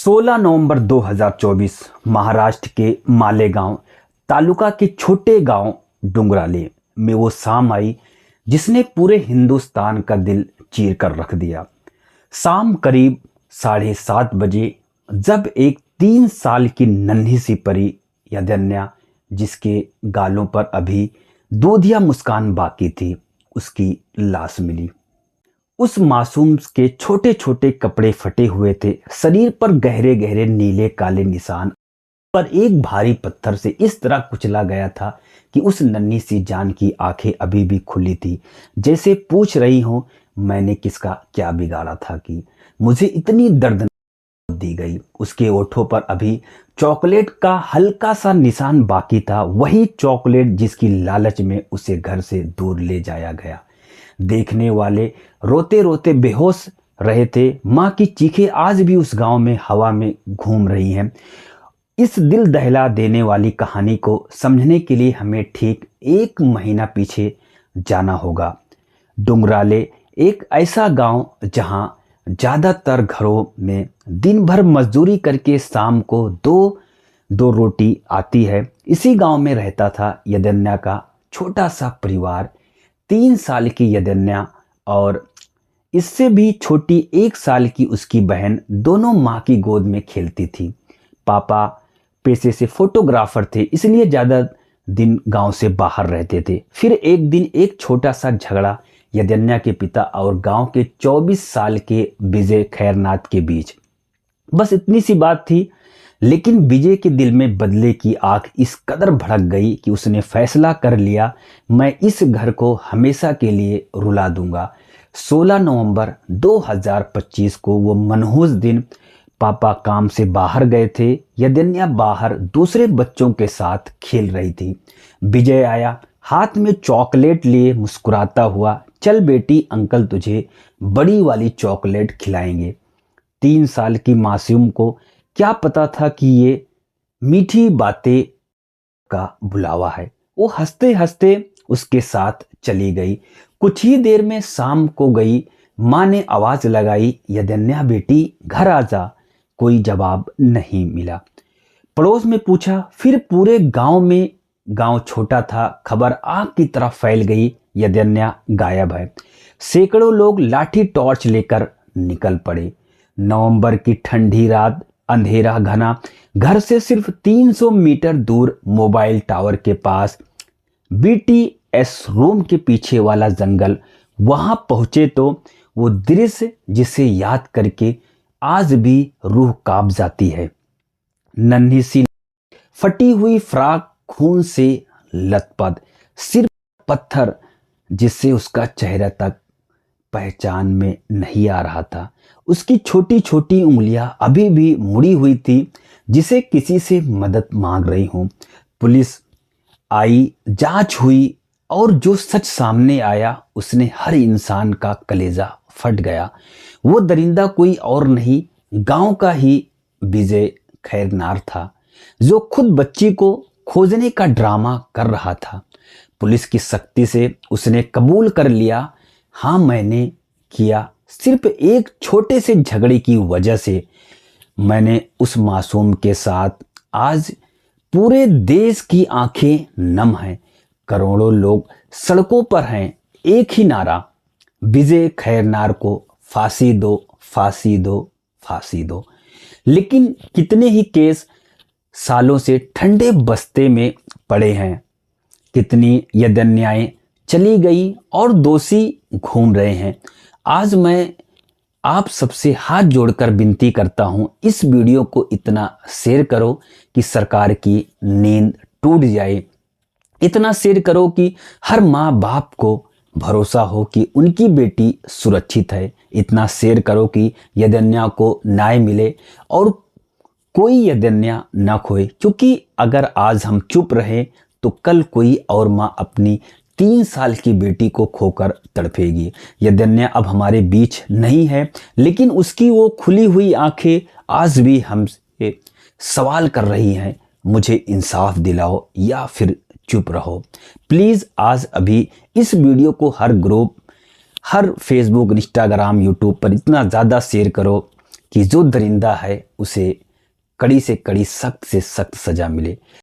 16 नवंबर 2024 महाराष्ट्र के मालेगांव तालुका के छोटे गांव डुंगराले में वो शाम आई जिसने पूरे हिंदुस्तान का दिल चीर कर रख दिया। शाम करीब 7:30 बजे जब एक 3 साल की नन्ही सी परी यदन्या, जिसके गालों पर अभी दूधिया मुस्कान बाकी थी, उसकी लाश मिली। उस मासूम के छोटे छोटे कपड़े फटे हुए थे, शरीर पर गहरे गहरे नीले काले निशान, पर एक भारी पत्थर से इस तरह कुचला गया था कि उस नन्ही सी जान की आंखें अभी भी खुली थी, जैसे पूछ रही हो मैंने किसका क्या बिगाड़ा था कि मुझे इतनी दर्द दी गई। उसके ओठों पर अभी चॉकलेट का हल्का सा निशान बाकी था, वही चॉकलेट जिसकी लालच में उसे घर से दूर ले जाया गया। देखने वाले रोते रोते बेहोश रहे थे। मां की चीखें आज भी उस गांव में हवा में घूम रही हैं। इस दिल दहला देने वाली कहानी को समझने के लिए हमें ठीक 1 महीना पीछे जाना होगा। डुंगराले एक ऐसा गांव जहां ज़्यादातर घरों में दिन भर मजदूरी करके शाम को दो रोटी आती है। इसी गांव में रहता था यदन्या का छोटा सा परिवार। 3 साल की यदन्या और इससे भी छोटी 1 साल की उसकी बहन दोनों माँ की गोद में खेलती थी। पापा पेशे से फोटोग्राफर थे, इसलिए ज़्यादा दिन गांव से बाहर रहते थे। फिर एक दिन एक छोटा सा झगड़ा यदन्या के पिता और गांव के 24 साल के विजय खैरनाथ के बीच। बस इतनी सी बात थी, लेकिन विजय के दिल में बदले की आग इस कदर भड़क गई कि उसने फैसला कर लिया, मैं इस घर को हमेशा के लिए रुला दूंगा। 16 नवंबर 2025 को वो मनहूस दिन, पापा काम से बाहर गए थे, यदन्या बाहर दूसरे बच्चों के साथ खेल रही थी। विजय आया, हाथ में चॉकलेट लिए मुस्कुराता हुआ, चल बेटी अंकल तुझे बड़ी वाली चॉकलेट खिलाएंगे। 3 साल की मासूम को क्या पता था कि ये मीठी बातें का बुलावा है। वो हंसते हंसते उसके साथ चली गई। कुछ ही देर में शाम को गई। माँ ने आवाज लगाई, यदन्या बेटी घर आ जा। कोई जवाब नहीं मिला। पड़ोस में पूछा, फिर पूरे गांव में, गांव छोटा था, खबर आग की तरह फैल गई, यदन्या गायब है। सैकड़ों लोग लाठी टॉर्च लेकर निकल पड़े। नवंबर की ठंडी रात, अंधेरा घना, घर से सिर्फ 300 मीटर दूर मोबाइल टावर के पास बीटीएस रूम के पीछे वाला जंगल। वहां पहुंचे तो वो दृश्य जिसे याद करके आज भी रूह कांप जाती है। नन्ही सी फटी हुई फ्रॉक खून से लथपथ, सिर पत्थर जिससे उसका चेहरा तक पहचान में नहीं आ रहा था। उसकी छोटी छोटी उंगलियां अभी भी मुड़ी हुई थी, जिसे किसी से मदद मांग रही हूं। पुलिस आई, जांच हुई और जो सच सामने आया उसने हर इंसान का कलेजा फट गया। वो दरिंदा कोई और नहीं, गांव का ही विजय खैरनार था, जो खुद बच्ची को खोजने का ड्रामा कर रहा था। पुलिस की सख्ती से उसने कबूल कर लिया, हाँ मैंने किया, सिर्फ एक छोटे से झगड़े की वजह से मैंने उस मासूम के साथ। आज पूरे देश की आंखें नम हैं, करोड़ों लोग सड़कों पर हैं, एक ही नारा, विजय खैरनार को फांसी दो, फांसी दो, फांसी दो। लेकिन कितने ही केस सालों से ठंडे बस्ते में पड़े हैं, कितनी यदन्याएं चली गई और दोषी घूम रहे हैं। आज मैं आप सबसे हाथ जोड़कर विनती करता हूं, इस वीडियो को इतना शेयर करो कि सरकार की नींद टूट जाए। इतना शेयर करो कि हर माँ बाप को भरोसा हो कि उनकी बेटी सुरक्षित है। इतना शेयर करो कि यदन्या को न्याय मिले और कोई यदन्या ना खोए, क्योंकि अगर आज हम चुप रहे तो कल कोई और माँ अपनी 3 साल की बेटी को खोकर तड़पेगी। यदन्या अब हमारे बीच नहीं है, लेकिन उसकी वो खुली हुई आंखें आज भी हमसे सवाल कर रही हैं, मुझे इंसाफ दिलाओ या फिर चुप रहो। प्लीज़ आज अभी इस वीडियो को हर ग्रुप, हर फेसबुक, इंस्टाग्राम, यूट्यूब पर इतना ज़्यादा शेयर करो कि जो दरिंदा है उसे कड़ी से कड़ी, सख्त से सख्त सजा मिले।